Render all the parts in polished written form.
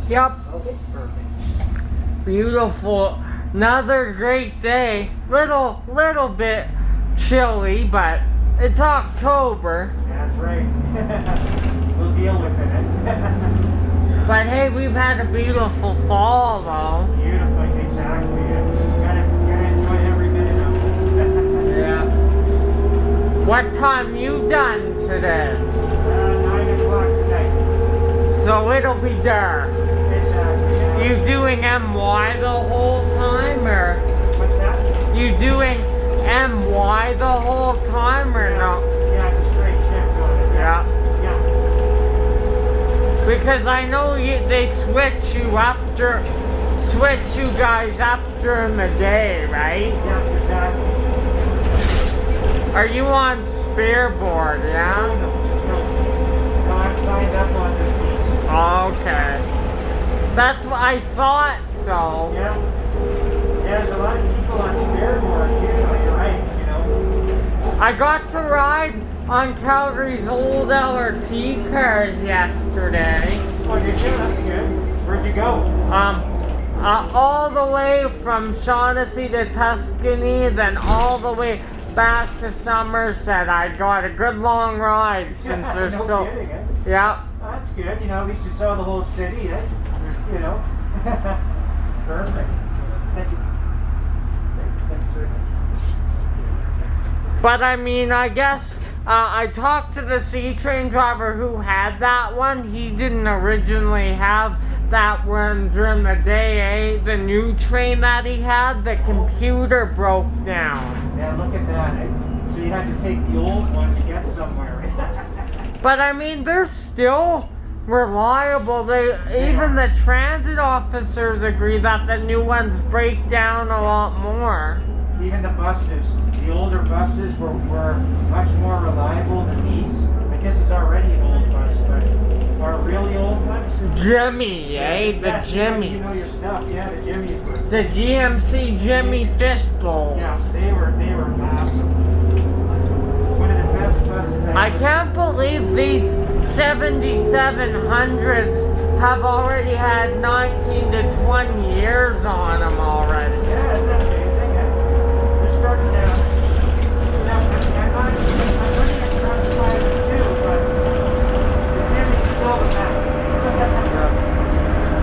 Yep. Okay, perfect. Beautiful. Another great day. Little bit chilly, but it's October. That's right. We'll deal with it, eh? But hey, we've had a beautiful fall though. Beautiful, exactly. Gotta enjoy every minute of it. Yeah. What time you done today? 9 o'clock tonight. So it'll be dark. Exactly. Yeah. You doing MY the whole time, or What's that? you doing MY the whole time, or no? Yeah, it's a straight shift on it. Yeah. Yeah. Because I know they switch you guys up during the day, right? Yeah, exactly. Are you on Spearboard, yeah? No, I'm signed up on this piece. Okay. That's what I thought so. Yeah. Yeah, there's a lot of people on Spearboard too. You're right, you know. I got to ride on Calgary's old LRT cars yesterday. Oh, did you? That's good. Where'd you go? All the way from Shaughnessy to Tuscany, then all the way back to Somerset. I got a good long ride since there's no so. kidding, eh? Yeah. That's good. You know, at least you saw the whole city, eh? You know. Perfect. Thank you. Thanks very much. But I mean, I guess I talked to the C-Train driver who had that one. He didn't originally have that one during the day, eh? The new train that he had, the computer broke down. Yeah, look at that, eh? So you had to take the old one to get somewhere. But I mean, they're still reliable. Even the transit officers agree that the new ones break down a lot more. Even the buses, the older buses were much more reliable than these. I guess it's already an old bus, but our really old ones? Jimmy, eh? The yes, Jimmys. You know your stuff. Yeah, the Jimmys were. The GMC Jimmy fish bowls. Yeah, they were awesome. One of the best buses I can't believe these 7700s have already had 19 to 20 years on them already. Yeah, isn't that amazing? Yeah. They're starting to. I'm looking at trucks by too, but the Jimmy's still the best.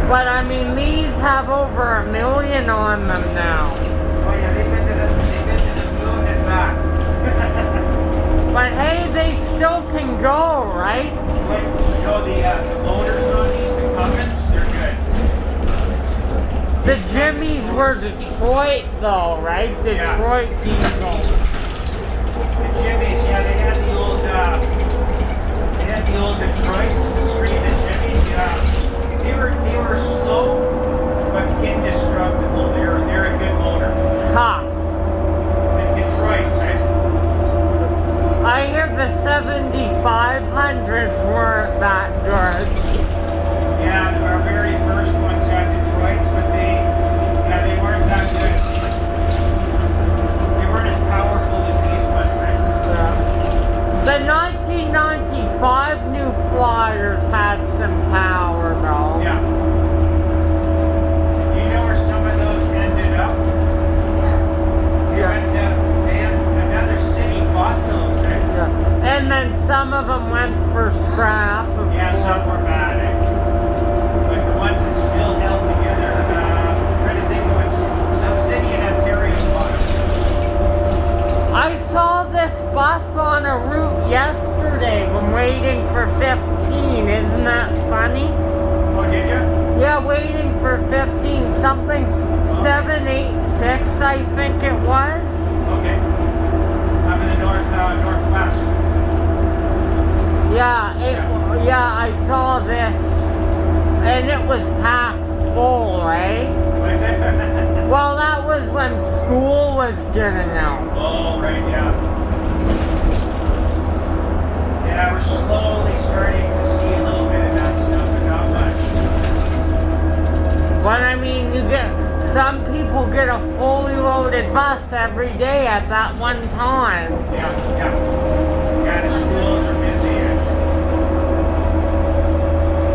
But I mean, these have over 1 million on them now. Oh yeah, they've been to the moon and back. But hey, they still can go, right? Wait, you know the motors on these, the Cummins, they're good. The Jimmys were Detroit though, right? Detroit diesel. The Jimmys, yeah, they had the old Detroits, the screaming Jimmys. Yeah, they were slow but indestructible. They're a good motor. Tough. The Detroits, eh? I hear the 7500s weren't that good. Yeah, our very first ones had Detroits, but they weren't that good. They weren't as powerful as these ones, right? The 1995 new Flyers had some power though. Yeah. Do you know where some of those ended up? They went to, another city bought those, right? Yeah. And then some of them went for scrap. Yeah, some were bad, eh? Like the ones that still held together, trying to think of it, some city in Ontario bought them. I saw this bus on a route yesterday when waiting for 15. Isn't that funny? Oh, did you? Yeah, waiting for 15. Something 786, I think it was. Okay. I'm in the northwest. Yeah, I saw this. And it was packed full, right? What is it? Well, that was when school was getting out. Oh, right, yeah. Yeah, we're slowly starting to see a little bit of that stuff, but not much. But I mean, some people get a fully loaded bus every day at that one time. Yeah. Yeah, the schools are busy.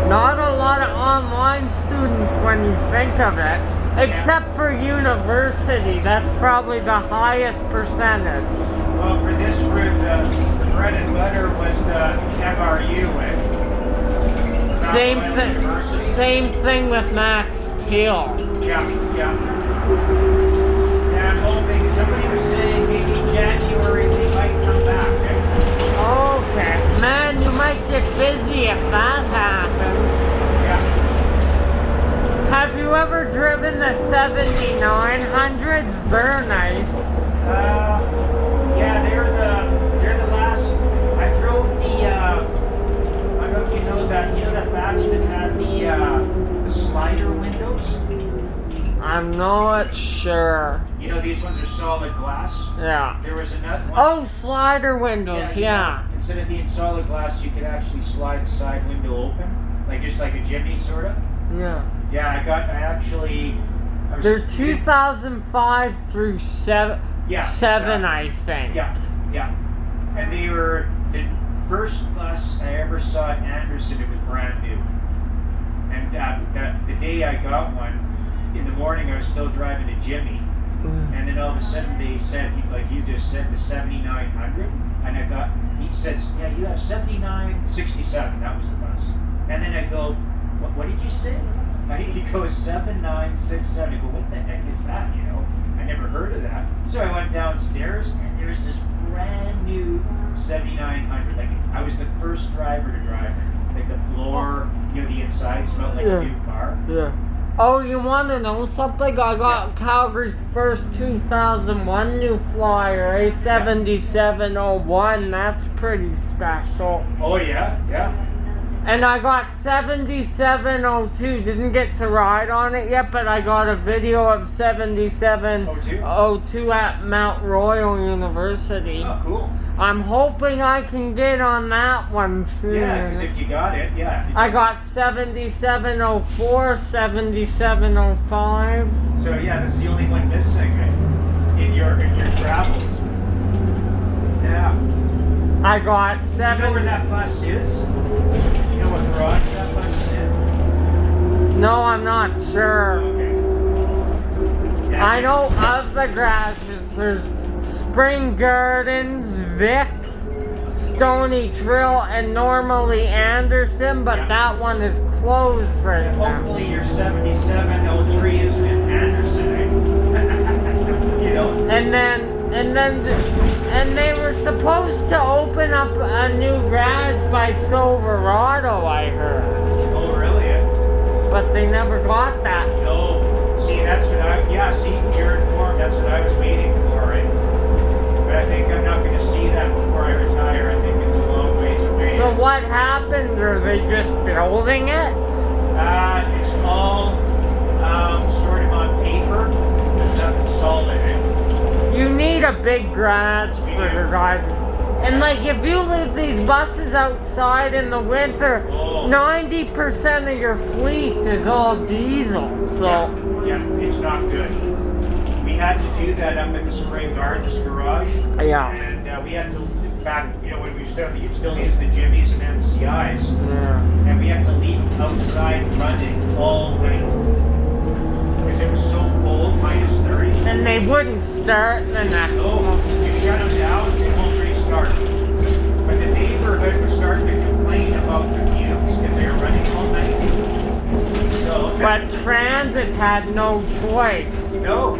Not a lot of online students you think of it. Except for university, that's probably the highest percentage. Well, for this route, the bread and butter was the MRU with Same Mount thing. University. Same thing with Max Hill. Yeah, yeah. And I'm hoping somebody was saying maybe January they might come back. Okay, man, you might get busy if that happens. Yeah. Have you ever driven the 7900s? They're nice. Yeah, they're the last. I drove the. I don't know if you know that batch that had the slider windows. I'm not sure. You know these ones are solid glass. Yeah. There was another one. Oh, slider windows, yeah. Instead of being solid glass, you could actually slide the side window open, just like a Jimny sort of. Yeah. Yeah, They're 2005 through 7, exactly. I think. Yeah. And they were the first bus I ever saw in Anderson. It was brand new. And the day I got one, in the morning I was still driving a Jimmy. And then all of a sudden they said, like you just said, the 7900. And he says, yeah, you have 7967. That was the bus. And then I go, what did you say? He goes 7967. I go, what the heck is that? I never heard of that. So I went downstairs and there's this brand new 7900. Like I was the first driver to drive it. Like the floor, the inside smelled like a new car. Yeah. Oh, you want to know something? I got Calgary's first 2001 new Flyer, A7701. That's pretty special. Oh yeah, yeah. And I got 7702. Didn't get to ride on it yet, but I got a video of 7702 at Mount Royal University. Oh, cool. I'm hoping I can get on that one soon. Yeah, because if you got it, yeah. I got 7704, 7705. So yeah, that's the only one missing in your travels. Yeah. I got You know where that bus is? You know what garage that bus is in? No, I'm not sure. Okay. Yeah, I know of the garages. There's Spring Gardens, Vic, Stony Trill, and normally Anderson, but that one is closed right now. Hopefully your 7703 isn't in Anderson, eh? And they were supposed to open up a new garage by Silverado, I heard. Oh, really? But they never got that. No. See, you're informed. That's what I was waiting for, right? But I think I'm not going to see that before I retire. I think it's a long ways away. So what happened? Are they just building it? It's all sort of on paper. There's nothing solid in it. You need a big garage for your guys. And like if you leave these buses outside in the winter, 90% of your fleet is all diesel. So yeah, it's not good. We had to do that up in the Spring Gardens garage. Yeah. And we had to back, when we still use the Jimmies and MCIs. Yeah. And we had to leave them outside running all night. Because it was so cold, -30. And they wouldn't start the next No, one. you shut them down, they won't restart. But the neighborhood was starting to complain about the fumes because they were running all night. But transit had no choice. No.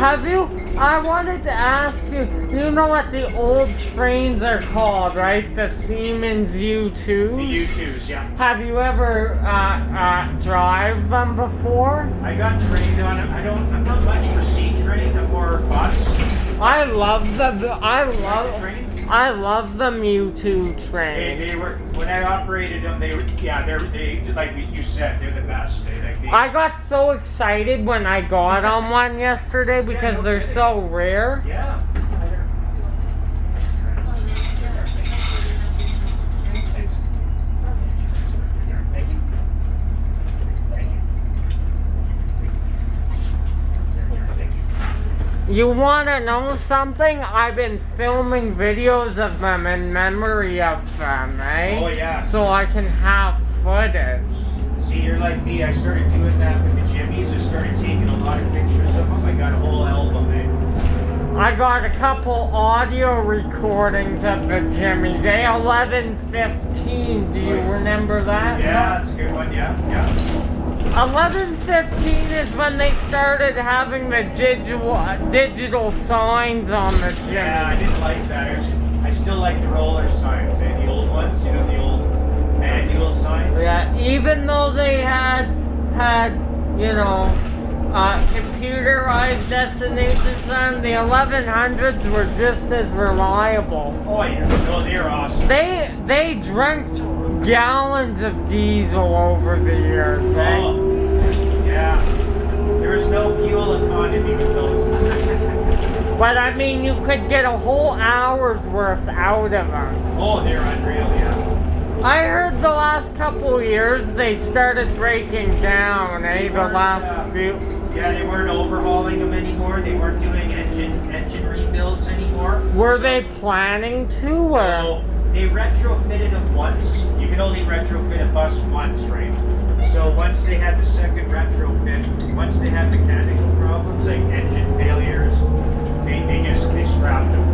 I wanted to ask you, you know what the old trains are called, right? The Siemens U2s? The U2s, yeah. Have you ever drive them before? I got trained on them. I'm not much for sea train, I'm more bus. I love them U2 trains. They were, when I operated them, they like you said, they're the best. I got so excited when I got on one yesterday because they're so rare. Yeah. You want to know something? I've been filming videos of them in memory of them, eh? Oh, yeah. So I can have footage. See, you're like me. I started doing that with the Jimmies. I started taking a lot of pictures of them. I got a whole album, eh? I got a couple audio recordings of the Jimmys. A1115, do you remember that? Yeah, that's a good one. Yeah, yeah. 1115 is when they started having the digital signs on the Jimmy. Yeah, I didn't like that. I still like the roller signs, eh? The old ones, you know, the old manual signs. Yeah, even though they had you know, computerized destinations on the 1100s were just as reliable. Oh yeah, no, they're awesome. They drank gallons of diesel over the years, eh? Oh, yeah. There was no fuel economy with those. But I mean, you could get a whole hour's worth out of them. Oh, they're unreal, yeah. I heard the last couple of years they started breaking down, eh? The last few. Yeah, they weren't overhauling them anymore. They weren't doing engine rebuilds anymore. Were they planning to? Or? So they retrofitted them once. You can only retrofit a bus once, right? So once they had the second retrofit, once they had mechanical problems like engine failures, they scrapped them.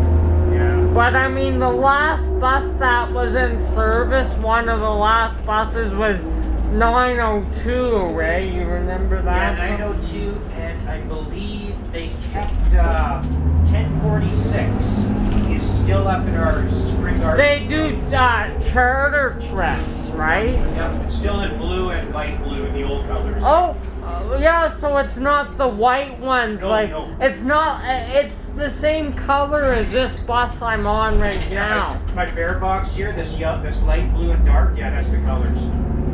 Yeah. But I mean, the last bus that was in service, one of the last buses was 902, right? You remember that? Yeah, 902, and I believe they kept 1046 is still up in our spring garden. They do charter trips, right? Yeah, it's still in blue and light blue in the old colors. Oh, yeah, so it's not the white ones, No, like, no. it's not, it's the same color as this bus I'm on right now. My fare box here, this light blue and dark, yeah, that's the colors.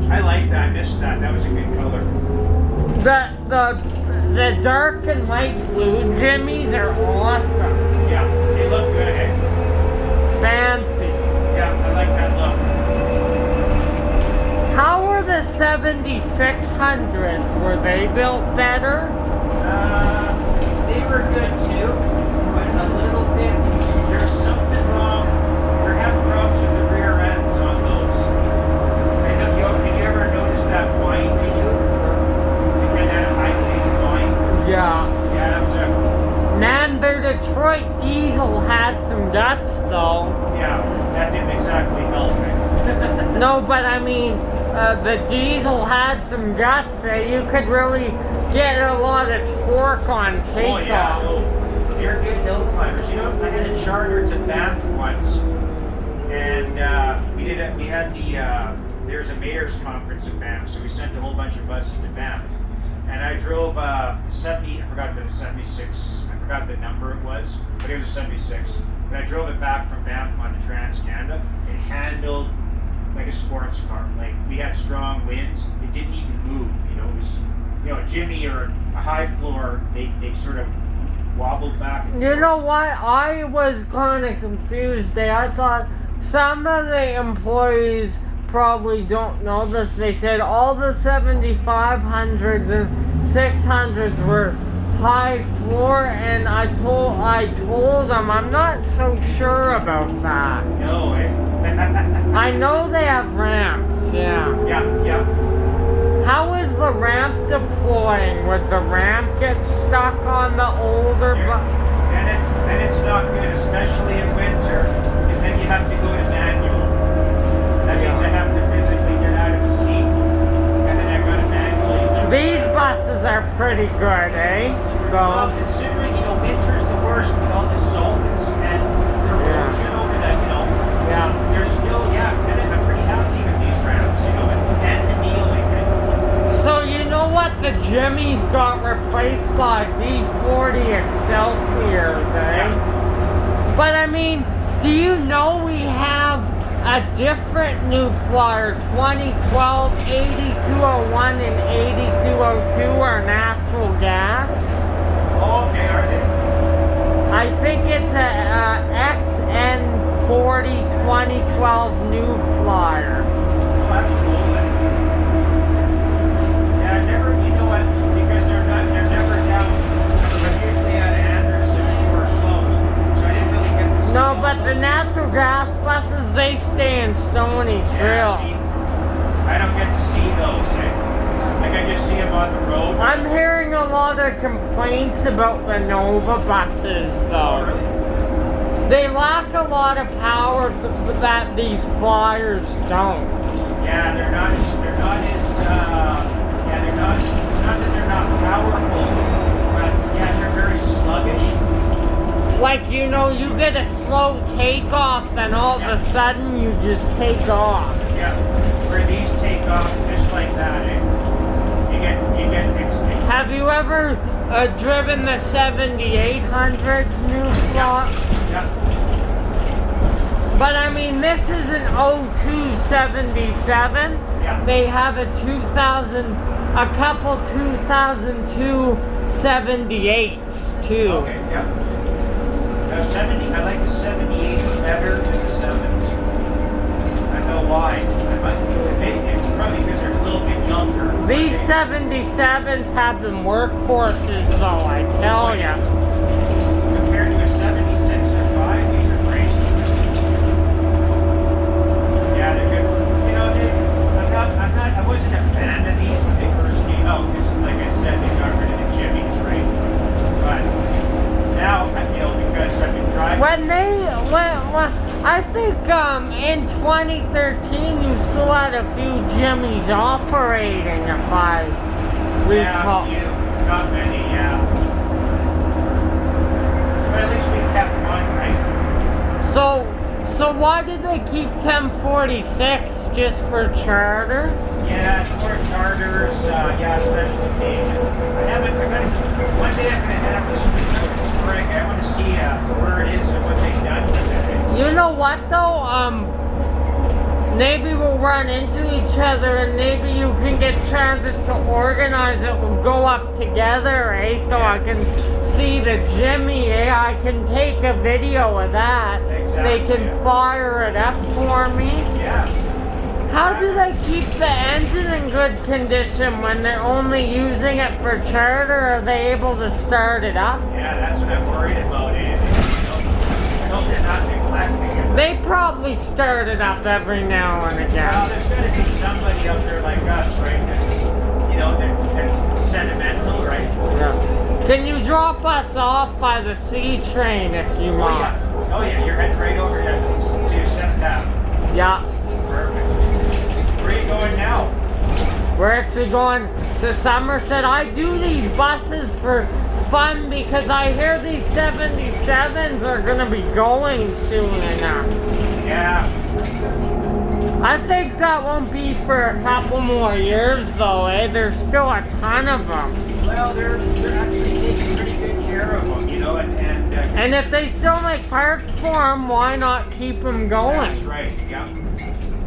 I like that. I missed that. That was a good color. The dark and light blue Jimmys are awesome. Yeah, they look good, eh? Fancy. Yeah, I like that look. How were the 7600s? Were they built better? They were good too, but a little bit. There's something wrong. We're having problems with the rear ends on those. Have you ever noticed that whine they do? They kind of had a high pitch whine. Yeah. Yeah, that was a. Man, their Detroit diesel had some guts though. Yeah, that didn't exactly help, right? No, but I mean, the diesel had some guts. You could really get a lot of torque on takeoff. Oh yeah, no. They're good hill climbers. You know, I had a charter to Banff once, and there's a mayor's conference in Banff, so we sent a whole bunch of buses to Banff, and I drove I forgot the 76, I forgot the number it was, but it was a 76, and I drove it back from Banff onto Trans-Canada. It handled like a sports car. Like, we had strong winds, it didn't even move, you know, it was, you know, a Jimmy or a high floor, they sort of wobbled back and You forth. know what? I was kind of confused there. I thought some of the employees probably don't know this. They said all the 7500s and 600s were high floor, and I told them I'm not so sure about that. No, eh? I know they have ramps, yeah. Yeah. How is the ramp deploying? Would the ramp get stuck on the older Then it's not good, especially in winter, because then you have to go to manual. That means I have to physically get out of the seat, and then I got to manually lift. These buses are pretty good, eh? Well, considering, you know, winter's the worst with all the salt and corrosion over that, you know. Yeah. They're still, I'm pretty happy with these ramps, you know, and the kneeling. So you know what? The Jimmys got replaced by D40 Excelsiors, eh? Yeah. But I mean, do you know we have a different new Flyer 2012 8201 and 8202 are natural gas? Oh, okay, are they? I think it's a XN40 2012 new Flyer. Oh, that's cool. Yeah, you know what? Because they're never down. They're usually at Anderson or closed, so I didn't really get to see. No, but the natural gas buses, they stay in Stony Yeah, Trail. see, I don't get to see those. Eh? on the road. I'm hearing a lot of complaints about the Nova buses, though. Oh, really? They lack a lot of power that these Flyers don't. Yeah, they're not as, it's not that they're not powerful, but yeah, they're very sluggish. Like, you know, you get a slow takeoff, then all of a sudden you just take off. Yeah, where these take off just like that, eh? You get Have you ever driven the 7800 new slot? Yeah. But I mean, this is an 0277. Yeah. They have a couple 2002 78s too. Okay, yeah. I like the 78s better than the 7s. I don't know why. It's probably because they're a little bit younger. These 77s have them workhorses though, I tell ya. Compared to a 76 or 5, these are great. Yeah, they're good. You know, I wasn't a fan of these when they first came out because, like I said, they got rid of the jimmies, right? But now, you know, because I've been driving. I think in 2013 you still had a few jimmies operating, if I recall. Yeah, not many, yeah. But at least we kept one, right? So why did they keep 1046 just for charter? Yeah, it's more charters, special occasions. One day I'm gonna have this spring. I want to see where it is and what they've done with it. You know what though? Maybe we'll run into each other and maybe you can get transit to organize it. We'll go up together, eh? So I can see the Jimmy, eh? I can take a video of that. Exactly, they can fire it up for me. Yeah. How do they keep the engine in good condition when they're only using it for charter? Are they able to start it up? Yeah, that's what I'm worried about. I hope they're not neglecting it. They probably start it up every now and again. Well, there's got to be somebody out there like us, right? That's sentimental, right? Yeah. Can you drop us off by the C train if you want? Oh yeah, you're heading right over to 7th Ave. Yeah. Perfect. Where are you going now? We're actually going to Somerset. I do these buses for fun because I hear these 77s are going to be going soon enough. Yeah. I think that won't be for a couple more years though, eh? There's still a ton of them. Well, they're actually taking pretty good care of them, you know, and if they still make parts for them, why not keep them going? That's right, yeah.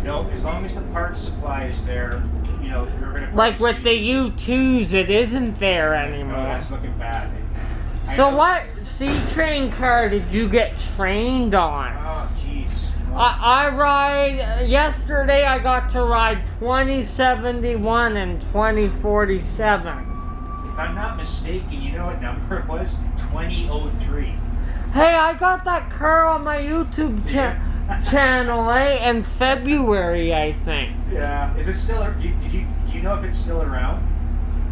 No, as long as the parts supply is there, you know, you're going to... Like with the U2s, it isn't there anymore. No, that's looking bad. So what C-Train car did you get trained on? Oh, jeez. I ride, yesterday I got to ride 2071 and 2047. If I'm not mistaken, you know what number it was? 2003. Hey, I got that car on my YouTube channel, eh? In February, I think. Yeah. Is it still, do you know if it's still around?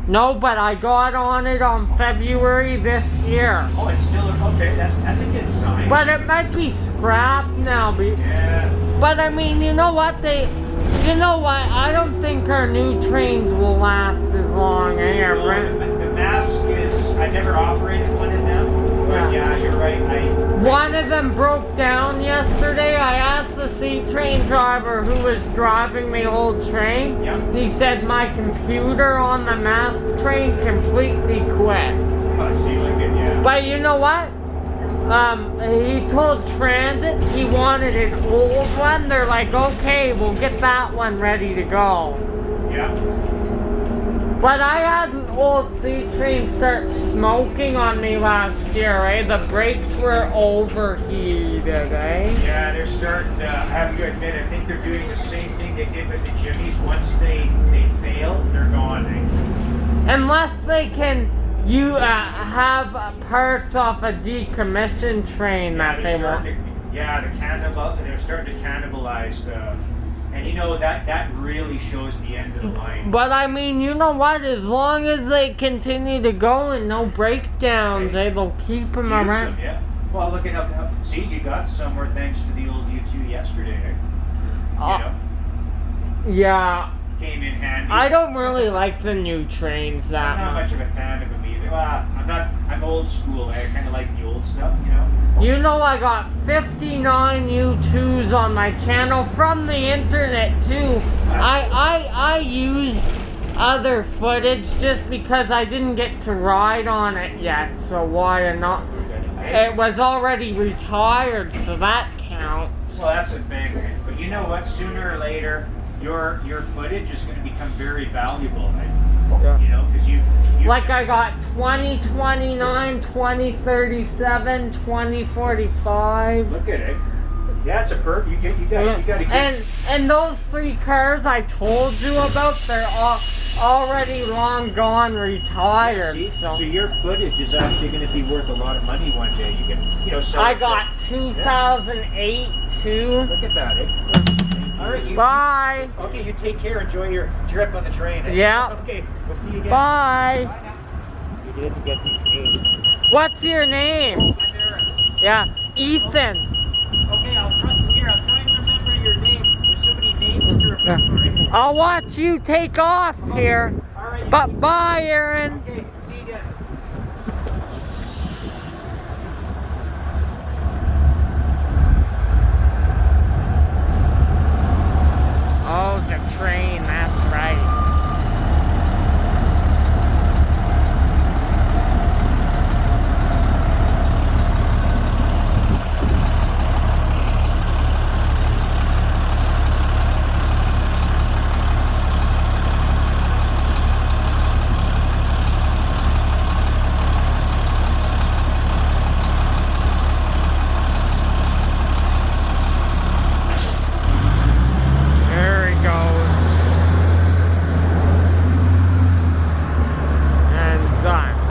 No, but I got on it on February this year. Oh, it's still, okay, that's a good sign. But it might be scrapped now. Yeah. But I mean, you know what? I don't think our new trains will last as long, eh? Well, the mask is, I never operated one of them. But yeah, you're right. One of them broke down yesterday. I asked the C-Train driver who was driving the old train. Yeah. He said my computer on the mask train completely quit. Oh, see, like it, yeah. But you know what? He told Transit he wanted an old one. They're like, okay, we'll get that one ready to go. Yeah. But I had an old C-Train start smoking on me last year, eh? The brakes were overheated, eh? Yeah, they're starting to, I have to admit, I think they're doing the same thing they did with the Jimmies. Once they fail, they're gone, eh? Unless they can have parts off a decommissioned train that they want. They're starting to cannibalize And you know that really shows the end of the line. But I mean, you know what? As long as they continue to go and no breakdowns, they'll keep them Use around. them, yeah. Well, look at how. See, you got somewhere thanks to the old U2 yesterday. You know, Yeah. came in handy. I don't really like the new trains that I'm not much. much of a fan of them either. Well, I'm not. I'm old school. I kind of like the old stuff. You know, I got 59 U2s on my channel from the internet too. I use other footage just because I didn't get to ride on it yet, so why not? It was already retired, so that counts. Well, that's the thing. But you know what? Sooner or later, your footage is going to become very valuable. Right? Yeah. You know, because you Like I got 2029, 2037, 2045. look at it. Yeah, it's a perk. You got to get. And those 3 cars I told you about, they're all already long gone, retired. See? So your footage is actually going to be worth a lot of money one day. You can, sell I it got 2008 too. Look at that. All right. Bye. Okay, you take care. Enjoy your trip on the train. Yeah. Okay, we'll see you again. Bye. Bye now. You didn't get these names. What's your name? I'm Aaron. Yeah, Ethan. Okay, I'll try and remember your name. There's so many names to remember. I'll watch you take off here. All right. But bye, Aaron. Okay, see you again. Oh, the